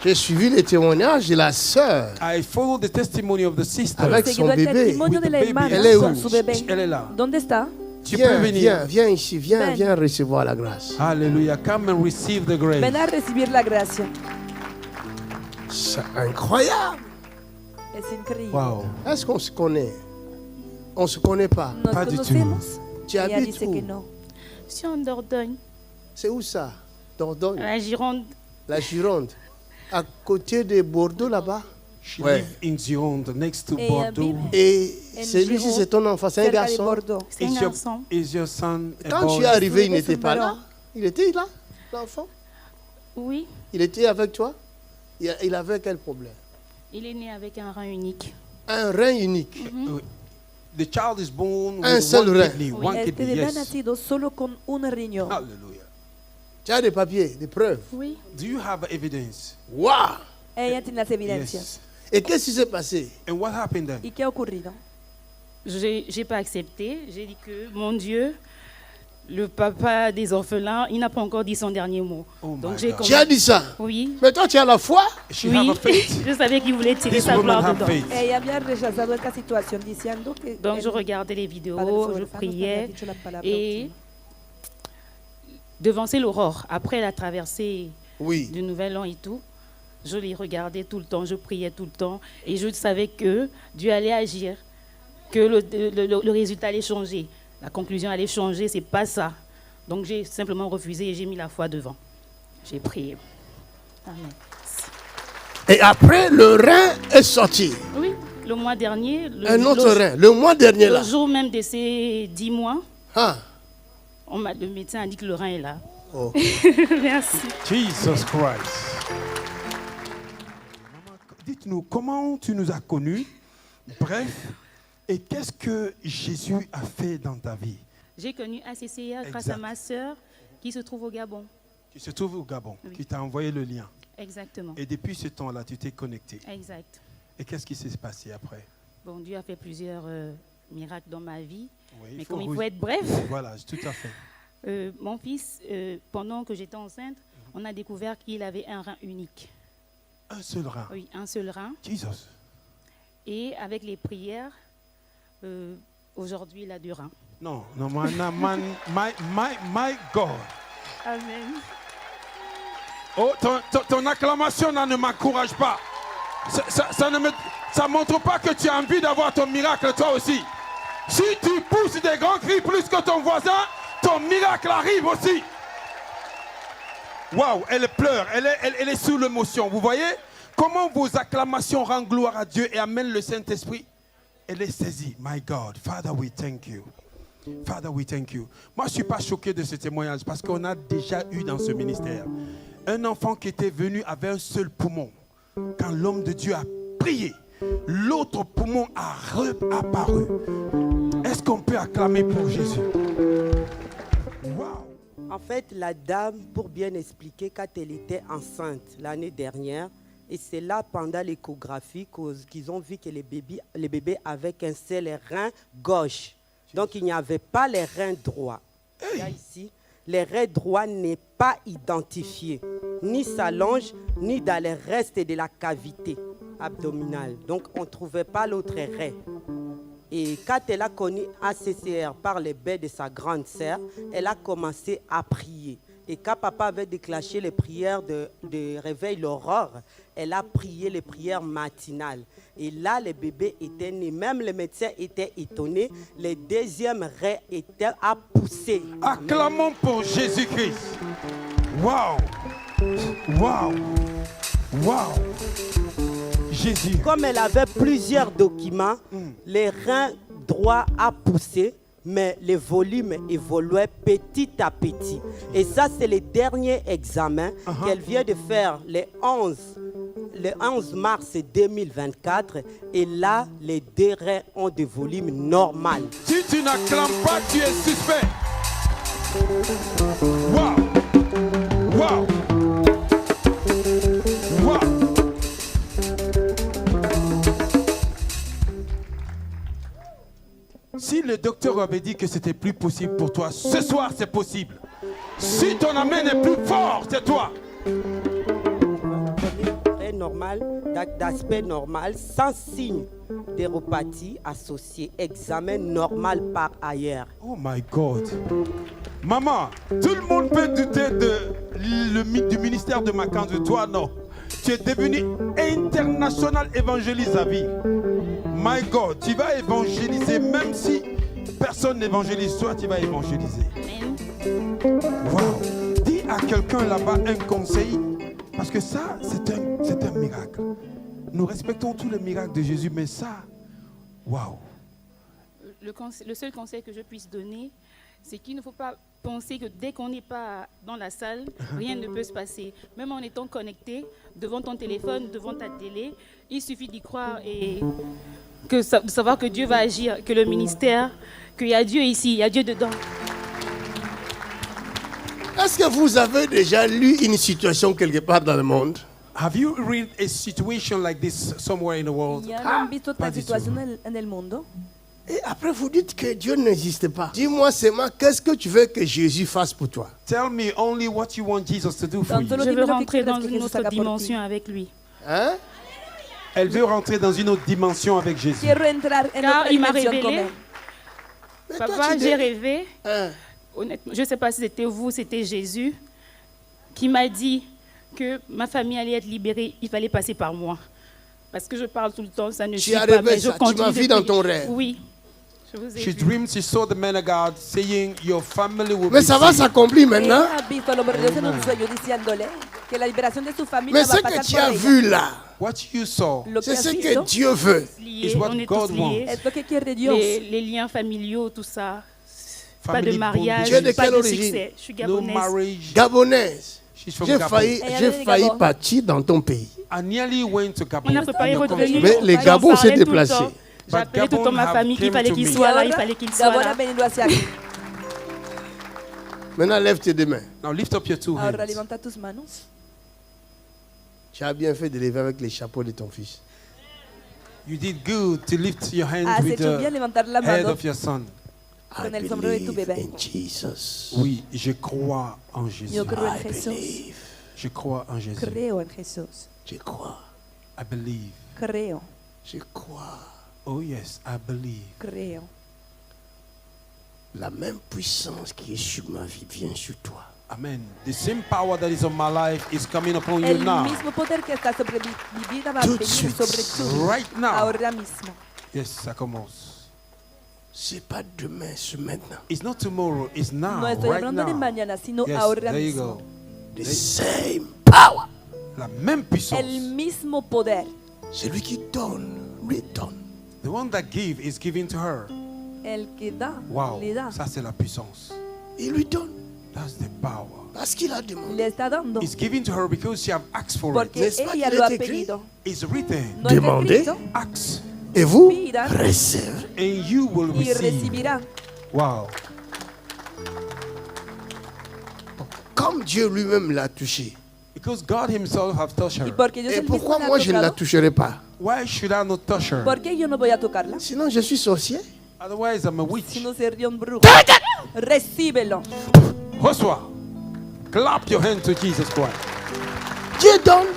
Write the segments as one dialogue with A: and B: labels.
A: J'ai suivi les témoignages de la sœur
B: I followed the testimony of the sister.
A: avec son bébé.
C: testimonio de la
B: baby.
C: hermana
A: Elle est où?
C: con su bebé.
B: Elle est là.
C: ¿Dónde está?
B: Tu peux venir.
A: Viens ici,
C: Ven.
A: viens recevoir la grâce.
B: Hallelujah. Come and receive the grace.
C: Ven a recibir la gracia.
A: C'est incroyable.
C: Es increíble.
B: Wow.
A: Est-ce qu'on se connaît? On ne se connaît pas.
C: Nos
B: Pas du tout.
C: conocemos.
A: Tu
C: Ella
A: habites
C: dice que
A: où?
C: no.
D: Je suis en Dordogne,
A: C'est où ça? Dordogne,
D: à la Gironde.
A: la Gironde. À côté de Bordeaux là-bas.
B: She
A: Ouais.
B: lives in Gironde, next to
C: Ella
B: Bordeaux.
C: vive
A: Et
C: En
A: celui-ci,
C: Gironde,
A: c'est ton enfant, c'est un
C: cerca de
A: garçon.
C: Bordeaux.
D: C'est un garçon.
B: Is your son a
A: Quand
B: boy?
A: tu es arrivé, il
C: Vous
A: n'était
C: êtes
A: pas
C: un
A: là.
C: baron.
A: Il était là, l'enfant.
D: Oui,
A: Il était avec toi. Il avait quel problème?
D: il est né avec un rein unique.
A: Un rein unique.
B: The child is born
A: Un
B: with
A: seul
B: one
A: rein.
B: kidney.
C: Oui,
B: One
C: este
B: kidney,
C: bebé ha
B: yes.
C: nacido solo con un riñón.
B: Hallelujah.
A: Tu as des papiers, des preuves.
D: Oui.
B: Do you have evidence?
A: Waouh!
C: Ella tiene las evidencias.
B: Yes.
A: Et qu'est-ce qui s'est passé?
B: And what happened then?
C: ¿Y qué ha ocurrido?
D: J'ai pas accepté. J'ai dit que, mon Dieu, le papa des orphelins, il n'a pas encore dit son dernier mot.
B: Oh my
D: Donc j'ai
B: God.
A: Tu as dit ça.
D: Oui,
A: Mais toi, tu as la foi.
B: She
D: oui.
B: have a faith.
D: Je savais qu'il voulait tirer
B: This
D: sa
B: woman
D: gloire
B: have
D: dedans.
B: faith.
C: Ella había rechazado esta situación diciendo que
D: Donc je
C: el
D: regardais les
C: Padre
D: vidéos,
C: Fuego
D: je
C: Alfano había
D: priais.
C: dicho la palabra
D: Et
C: última.
D: devançait l'aurore. Après la traversée
A: Oui.
D: du Nouvel An et tout, je les regardais tout le temps, je priais tout le temps. Et je savais que Dieu allait agir, que le résultat allait changer. La conclusion allait changer, c'est pas ça. Donc j'ai simplement refusé et j'ai mis la foi devant. J'ai prié. Amen.
A: Et après, le rein est sorti.
D: Oui, le mois dernier,
A: Un autre rein. Le mois dernier, là.
D: le jour même de ces 10 mois,
A: Ah.
D: le médecin a dit que le rein est là.
A: Oh.
D: Merci.
B: Jesus Christ. Maman, dites-nous, comment tu nous as connus? Bref, et qu'est-ce que Jésus a fait dans ta vie?
D: J'ai connu ACCR grâce
B: Exact.
D: à ma sœur qui se trouve au Gabon.
B: Tu se trouves au Gabon,
D: Oui.
B: qui t'a envoyé le lien.
D: Exactement.
B: Et depuis ce temps-là, tu t'es connecté.
D: Exact.
B: Et qu'est-ce qui s'est passé après?
D: Bon, Dieu a fait plusieurs miracles dans ma vie.
B: Oui,
D: Mais comme il faut être bref,
B: Voilà, tout à fait.
D: mon fils, pendant que j'étais enceinte, on a découvert qu'il avait un rein unique.
B: Un seul rein.
D: Oui, un seul rein.
B: Jesus.
D: Et avec les prières, aujourd'hui, il a 2 reins.
B: Non, non, my God.
D: Amen.
B: Oh, ton acclamation là, ne m'encourage pas. Ça ne montre pas que tu as envie d'avoir ton miracle toi aussi. Si tu pousses des grands cris plus que ton voisin, ton miracle arrive aussi. Waouh, elle pleure, elle est sous l'émotion. Vous voyez comment vos acclamations rendent gloire à Dieu et amènent le Saint-Esprit? Elle est saisie. My God, Father, we thank you. Father, we thank you. Moi, je ne suis pas choqué de ce témoignage parce qu'on a déjà eu dans ce ministère un enfant qui était venu avec un seul poumon. Quand l'homme de Dieu a prié, l'autre poumon a réapparu. Est-ce qu'on peut acclamer pour Jésus? Wow.
E: En fait, la dame, pour bien expliquer, quand elle était enceinte l'année dernière, et c'est là, pendant l'échographie, qu'ils ont vu que les bébés avaient qu'un seul rein gauche. Donc, il n'y avait pas les reins droits. Là, ici, les reins droits n'est pas identifié, ni sa longe, ni dans les restes de la cavité abdominale. Donc, on ne trouvait pas l'autre rein. Et quand elle a connu ACCR par le biais de sa grande sœur, elle a commencé à prier. Et quand papa avait déclenché les prières de réveil l'aurore, elle a prié les prières matinales. Et là, le bébé était né. Même les médecins étaient étonnés. Le deuxième rein a poussé.
B: Acclamons pour Jésus-Christ. Wow. Wow. Wow. Jésus.
E: Comme elle avait plusieurs documents, le rein droit a poussé, mais le volume évoluait petit à petit. Et ça, c'est le dernier examen qu'elle vient de faire le 11 mars 2024. Et là, les 2 reins ont des volumes normal.
B: Si tu n'acclames pas, tu es suspect. Wow. Wow. Wow. Si le docteur avait dit que c'était plus possible pour toi, ce soir c'est possible. Si ton amen est plus fort, c'est toi.
E: normal, d'aspect normal, sans signe d'éropathie associée. Examen normal par ailleurs.
B: Oh my God. Maman, tout le monde peut douter du ministère de Macan, de toi, non. Tu es devenu international évangéliste à vie. My God, tu vas évangéliser, même si personne n'évangélise, toi tu vas évangéliser.
D: Amen.
B: Wow. Dis à quelqu'un là-bas un conseil, parce que ça, c'est un miracle. Nous respectons tous les miracles de Jésus, mais ça, waouh.
D: Le seul conseil que je puisse donner, c'est qu'il ne faut pas penser que dès qu'on n'est pas dans la salle, rien ne peut se passer. Même en étant connecté devant ton téléphone, devant ta télé, il suffit d'y croire et de savoir que Dieu va agir, que le ministère, qu'il y a Dieu ici, il y a Dieu dedans.
A: Est-ce que vous avez déjà lu une situation quelque part dans le monde?
B: Have you read a situation like this somewhere in the world?
C: ¿Ya no han visto
B: pas
C: esta
B: du
C: situación
B: tout.
C: en el mundo?
A: Et après, vous dites que Dieu n'existe pas. Dis-moi seulement, qu'est-ce que tu veux que Jésus fasse pour toi?
B: Tell me only what you want Jesus to do for you.
C: Solo
D: Je
C: dime
D: veux
C: lo que
D: rentrer
C: quieres
D: dans
C: que
D: une
C: Jesús
D: autre
C: haga por ti.
D: dimension avec lui.
A: Hein?
B: Elle veut rentrer dans une autre dimension avec Jésus.
C: Quiero entrar en
D: Car
C: otra
D: il m'a
C: dimensión con
D: révélé,
C: él.
A: Mais toi,
D: papa,
A: tu
D: j'ai
A: dis-
D: rêvé,
A: Hein?
D: honnêtement, je ne sais pas si c'était vous, c'était Jésus, qui m'a dit que ma famille allait être libérée, il fallait passer par moi. Parce que je parle tout le temps, ça ne
A: Tu
D: suit
A: as
D: pas,
A: rêvé
D: mais je
A: ça, tu
D: continue
A: m'as
D: de
A: vu dans
D: prier.
A: ton rêve.
D: Oui, je vous ai
B: She
D: vu.
B: dreamed she saw the man of God saying, your family will
A: Mais
B: be
A: ça va
B: saved.
A: s'accomplir maintenant.
C: Ella ha visto al hombre de Dios en un sueño diciéndole que la liberación de su familia
A: Mais
C: va a
A: ce que
C: pasar
A: tu
C: por
A: as
C: ella.
A: vu là,
B: What you saw
C: Lo que
A: c'est
C: has
A: ce
C: visto
A: que Dieu veut.
D: Liés,
B: is what
D: on est
B: God
D: tous liés.
B: wants.
C: es lo que quiere Dios.
D: Les liens familiaux, tout ça. Pas
B: Family
D: de mariage,
A: Tu es de
D: pas
A: quelle
D: de
A: origine?
D: succès. Je suis
B: no
D: gabonaise.
B: marriage.
A: Gabonaise.
B: She's from
A: J'ai
B: Gabon.
A: failli,
C: Et elle
A: j'ai
C: est de
A: failli
C: Gabon.
A: partir dans ton pays.
B: I nearly went to Gabon.
D: On a préparé
B: Your
D: votre
B: country.
D: venue.
A: Mais les
D: J'en
A: Gabon
D: parlais
A: s'est
D: tout le
A: déplacé.
D: temps. J'ai appelé toute
B: Gabon
D: ma
B: have
D: famille qu'il
B: came
D: fallait
B: to
D: qu'il
B: me.
D: soit là,
C: Ahora,
D: il fallait qu'il soit
C: Gabon ha
D: là.
C: venido hacia aquí.
A: Maintenant, lève tes deux mains.
B: Now lift up your two
C: Ahora
B: hands.
C: levanta tus manos.
A: Tu as bien fait de lever avec les chapeaux de ton fils.
B: You did good to lift your hands
C: Has
B: with
C: hecho bien
B: the
C: levantar la
B: head
C: mano
B: of your son.
A: I
C: con el sombrero de tu
A: believe
C: bebé.
A: in Jesus.
B: Oui, je crois en Jésus.
C: Yo creo en
A: I
C: Jesús.
A: believe.
B: Je crois en Jésus.
C: Creo en Jesús.
A: Je crois.
B: I believe.
C: Creo,
A: Je crois.
B: Oh yes, I believe.
C: creo.
A: La même puissance qui est sur ma vie vient sur toi.
B: Amen. The same power that is on my life is coming upon you
C: El
B: now.
C: mismo poder que está sobre mi vida va a
A: Tout de
C: venir
A: suite.
C: sobre tu
B: Right now.
C: ahora mismo.
B: Yes, ça commence.
A: C'est pas demain, c'est maintenant.
B: It's not tomorrow, it's now.
C: No estoy
B: Right
C: hablando de
B: now.
C: mañana, sino
B: Yes,
C: ahora
B: there you
C: mismo.
B: go.
A: The same power.
B: La même puissance.
C: El mismo poder.
A: Celui qui donne, lui donne.
B: The one that gave is given to her.
C: El que da,
B: Wow,
C: le da.
B: ça c'est la puissance.
A: Il lui donne.
B: That's the power.
A: Parce qu'il a demandé.
C: Le está dando.
B: It's given to her because she have asked for
C: Porque
B: it.
A: N'est-ce pas
C: ella
A: qu'il
C: lo ha
A: est écrit?
C: pedido.
B: It's written.
C: No está
A: Demandez.
C: escrito,
B: Ask
A: Et vous,
C: Pida.
A: recevez.
B: and you will
C: y
B: receive.
C: recibirá.
B: Wow.
A: Comme Dieu lui-même l'a touché.
B: Because God himself have touched
C: Y
B: her.
C: porque Dios
A: Et
C: el mismo
A: pourquoi
C: la ha
A: moi je ne la
C: tocado,
A: toucherai pas?
B: Why should I not touch her?
C: ¿por qué yo no voy a tocarla?
A: Sinon je suis sorcier.
B: Otherwise I'm a
C: Si
B: witch.
C: no sería un brujo. Recíbelo.
B: Joshua, clap your hand to Jesus Christ.
A: Dieu donne.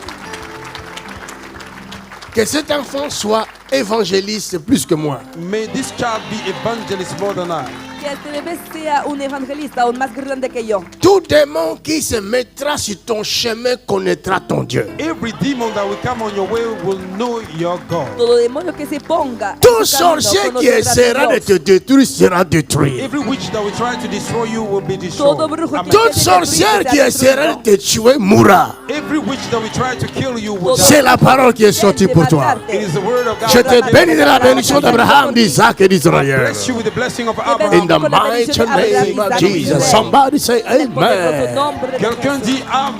A: Que cet enfant soit évangéliste plus que moi.
B: May this child be evangelist more than I.
C: Que este bebé sea un evangelista aún más grande que yo.
A: Tout démon qui se mettra sur ton chemin connaîtra ton Dieu.
B: Every demon that will come on your way will know your God.
C: Todo demonio que se ponga en
A: Tout
C: su camino
A: sorcier qui
C: conocerá a
A: essaiera de
C: Dios.
A: te détruire sera détruit.
B: Every witch that will try to destroy you will be
C: Todo
B: destroyed.
C: brujo que
B: Amen.
A: Toute sorcière qui essaiera de te tuer mourra.
B: Every witch that will try to kill you will
A: C'est
B: die.
A: la parole qui est sortie pour toi.
B: It is the word of God.
A: Je te bénis de la bénédiction d'Abraham, d'Isaac et d'Israël.
B: Bless you with the blessing of
A: In
B: Abraham.
A: the mighty name of Jesus. Somebody say amen.
B: Quelqu'un dit Amen.